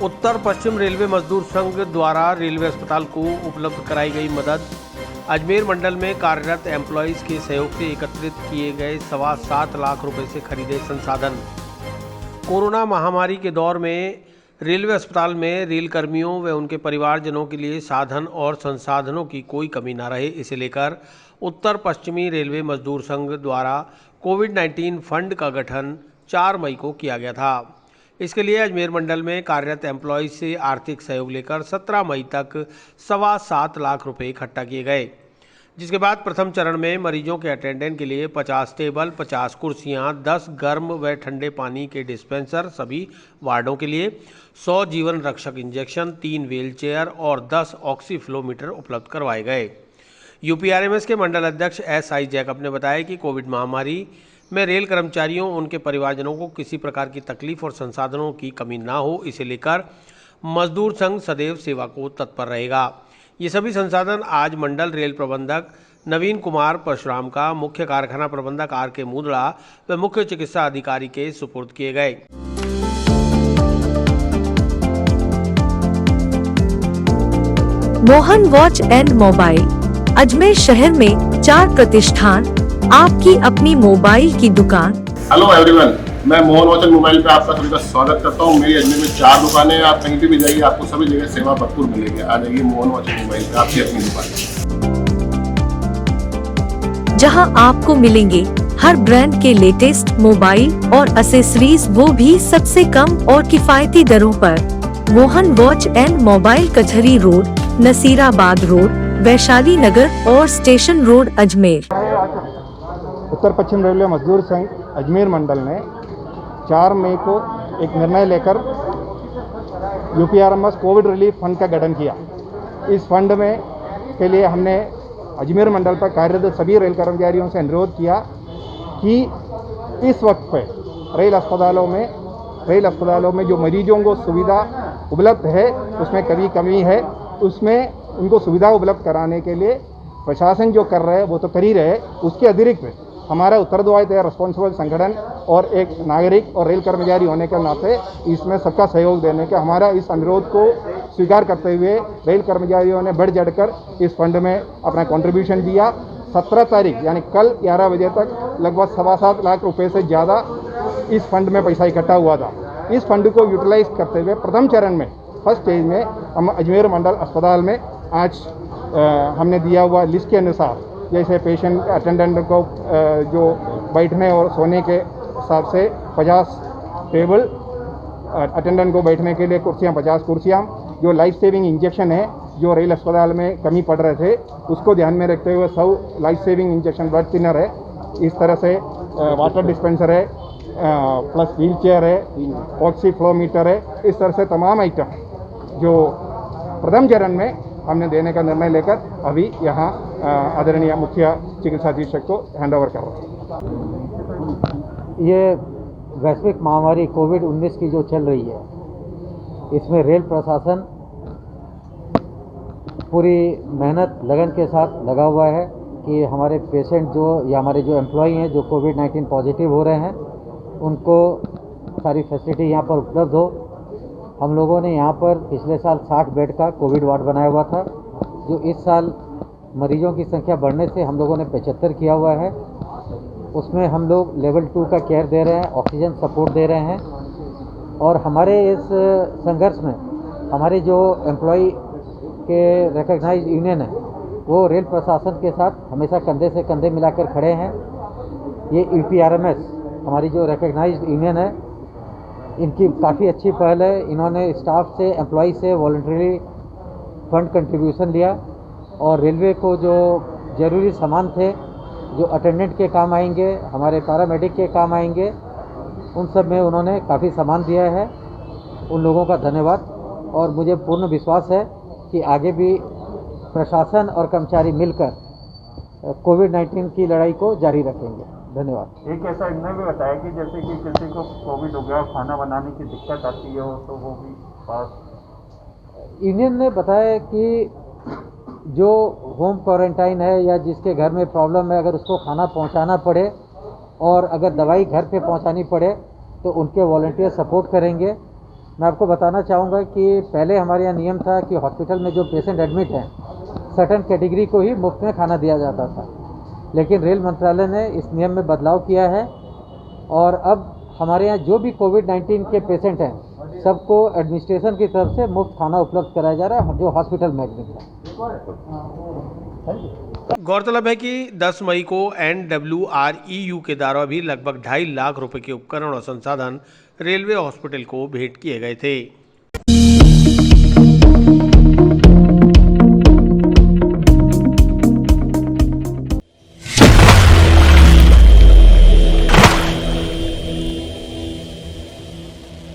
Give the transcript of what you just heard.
उत्तर पश्चिम railway मजदूर संघ द्वारा रेलवे अस्पताल को उपलब्ध कराई गई मदद। अजमेर मंडल में कार्यरत एम्प्लॉयज़ के सहयोग से एकत्रित किए गए 7.25 लाख रुपए से खरीदे संसाधन। कोरोना महामारी के दौर में रेलवे अस्पताल में रेल कर्मियों व उनके परिवारजनों के लिए साधन और संसाधनों की कोई कमी न रहे, इसे लेकर उत्तर पश्चिमी रेलवे मजदूर संघ द्वारा कोविड-19 फंड का गठन 4 मई को किया गया था। इसके लिए अजमेर मंडल में कार्यरत एम्प्लॉयज़ से आर्थिक सहयोग लेकर 17 मई तक 7.25 लाख रुपए इकट्ठा किए गए, जिसके बाद प्रथम चरण में मरीजों के अटेंडेंट के लिए 50 टेबल, 50 कुर्सियां, 10 गर्म व ठंडे पानी के डिस्पेंसर सभी वार्डों के लिए, 100 जीवन रक्षक इंजेक्शन, 3 व्हीलचेयर और 10 ऑक्सीफ्लोमीटर उपलब्ध करवाए गए। यूपीआरएमएस के मंडल अध्यक्ष SI जैकब ने बताया कि कोविड महामारी में रेल कर्मचारियों उनके परिवारजनों को किसी प्रकार की तकलीफ और संसाधनों की कमी ना हो, इसे लेकर मजदूर संघ सदैव सेवा को तत्पर रहेगा। ये सभी संसाधन आज मंडल रेल प्रबंधक नवीन कुमार परशुराम का, मुख्य कारखाना प्रबंधक RK मूदड़ा व मुख्य चिकित्सा अधिकारी के सुपुर्द किए गए। Mohan watch and mobile Ajmer शहर में 4 प्रतिष्ठान, आपकी अपनी मोबाइल की दुकान। हेलो एवरीवन, मैं मोहन वॉच एंड मोबाइल पे आपका सभी का स्वागत करता हूँ। मेरी अजमेर में 4 दुकानें हैं। आप कहीं भी जाइए, आपको सभी जगह सेवा भरपूर मिलेगी। आ जाइए मोहन वॉच एंड मोबाइल पे, आपकी अपनी दुकान, जहां आपको मिलेंगे हर ब्रांड के लेटेस्ट मोबाइल और एक्सेसरीज, वो भी सबसे कम और किफायती दरों पर। मोहन वॉच एंड मोबाइल कचहरी रोड, नसीराबाद रोड, वैशाली नगर और स्टेशन रोड, अजमेर। उत्तर पश्चिम रेलवे मजदूर संघ अजमेर मंडल ने 4 मई को एक निर्णय लेकर यूपीआरएमएस कोविड रिलीफ फंड का गठन किया। इस फंड में के लिए हमने अजमेर मंडल पर कार्यरत सभी रेल कर्मचारियों से अनुरोध किया कि इस वक्त पे रेल अस्पतालों में जो मरीजों को सुविधा उपलब्ध है उसमें कमी है, उसमें उनको सुविधा उपलब्ध कराने के लिए प्रशासन जो कर रहा है वो तो कर ही रहे, उसके अतिरिक्त हमारा उत्तरदायित्व है रिस्पॉन्सिबल संगठन और एक नागरिक और रेल कर्मचारी होने के नाते इसमें सबका सहयोग देने के हमारा इस अनुरोध को स्वीकार करते हुए रेल कर्मचारियों ने बढ़ चढ़कर इस फंड में अपना कंट्रीब्यूशन दिया। 17 तारीख यानी कल 11 बजे तक लगभग 7.25 लाख रुपए से ज़्यादा इस फंड में पैसा इकट्ठा हुआ था। इस फंड को यूटिलाइज करते हुए प्रथम चरण में फर्स्ट स्टेज में हम अजमेर मंडल अस्पताल में आज हमने दिया हुआ लिस्ट के अनुसार, जैसे पेशेंट अटेंडेंट को जो बैठने और सोने के हिसाब से 50 टेबल, अटेंडेंट को बैठने के लिए कुर्सियाँ 50 कुर्सियाँ, जो लाइफ सेविंग इंजेक्शन है जो रेल अस्पताल में कमी पड़ रहे थे उसको ध्यान में रखते हुए 100 life saving injection, blood thinner है, इस तरह से वाटर डिस्पेंसर है, प्लस व्हील चेयर है, ऑक्सीफ्लोमीटर है, इस तरह से तमाम आइटम जो प्रथम चरण में हमने देने का निर्णय लेकर अभी यहाँ आदरणीय मुख्य चिकित्सा अधीक्षक को हैंडओवर कर रहा हूँ। ये वैश्विक महामारी कोविड-19 की जो चल रही है, इसमें रेल प्रशासन पूरी मेहनत लगन के साथ लगा हुआ है कि हमारे पेशेंट या हमारे जो एम्प्लॉई हैं जो कोविड-19 पॉजिटिव हो रहे हैं उनको सारी फैसिलिटी यहाँ पर उपलब्ध हो। हम लोगों ने यहाँ पर पिछले साल 60 बेड का कोविड वार्ड बनाया हुआ था, जो इस साल मरीजों की संख्या बढ़ने से हम लोगों ने 75 किया हुआ है। उसमें हम लोग लेवल 2 का केयर दे रहे हैं, ऑक्सीजन सपोर्ट दे रहे हैं। और हमारे इस संघर्ष में हमारे जो एम्प्लॉई के रिकग्नाइज्ड यूनियन है वो रेल प्रशासन के साथ हमेशा कंधे से कंधे मिलाकर खड़े हैं। ये यूपीआरएमएस हमारी जो रिकग्नाइज्ड यूनियन है, इनकी काफ़ी अच्छी पहल है। इन्होंने स्टाफ से, एम्प्लॉई से वॉलंटरी फंड कंट्रीब्यूशन लिया और रेलवे को जो ज़रूरी सामान थे जो अटेंडेंट के काम आएंगे, हमारे पैरामेडिक के काम आएंगे, उन सब में उन्होंने काफ़ी सामान दिया है। उन लोगों का धन्यवाद। और मुझे पूर्ण विश्वास है कि आगे भी प्रशासन और कर्मचारी मिलकर कोविड-19 की लड़ाई को जारी रखेंगे। धन्यवाद। एक ऐसा इन्होंने भी बताया कि जैसे कि किसी को कोविड हो गया, खाना बनाने की दिक्कत आती है तो वो भी पास। यूनियन ने बताया कि जो होम क्वारंटाइन है या जिसके घर में प्रॉब्लम है, अगर उसको खाना पहुंचाना पड़े और अगर दवाई घर पे पहुंचानी पड़े तो उनके वॉलंटियर सपोर्ट करेंगे। मैं आपको बताना चाहूँगा कि पहले हमारे यहाँ नियम था कि हॉस्पिटल में जो पेशेंट एडमिट हैं सर्टेन कैटेगरी को ही मुफ्त में खाना दिया जाता था, लेकिन रेल मंत्रालय ने इस नियम में बदलाव किया है और अब हमारे यहाँ जो भी कोविड-19 के पेशेंट हैं सबको एडमिनिस्ट्रेशन की तरफ से मुफ्त खाना उपलब्ध कराया जा रहा है जो हॉस्पिटल में एडमिट है। गौरतलब है कि 10 मई को NWREU के द्वारा भी लगभग 2.5 लाख रुपए के उपकरण और संसाधन रेलवे हॉस्पिटल को भेंट किए गए थे।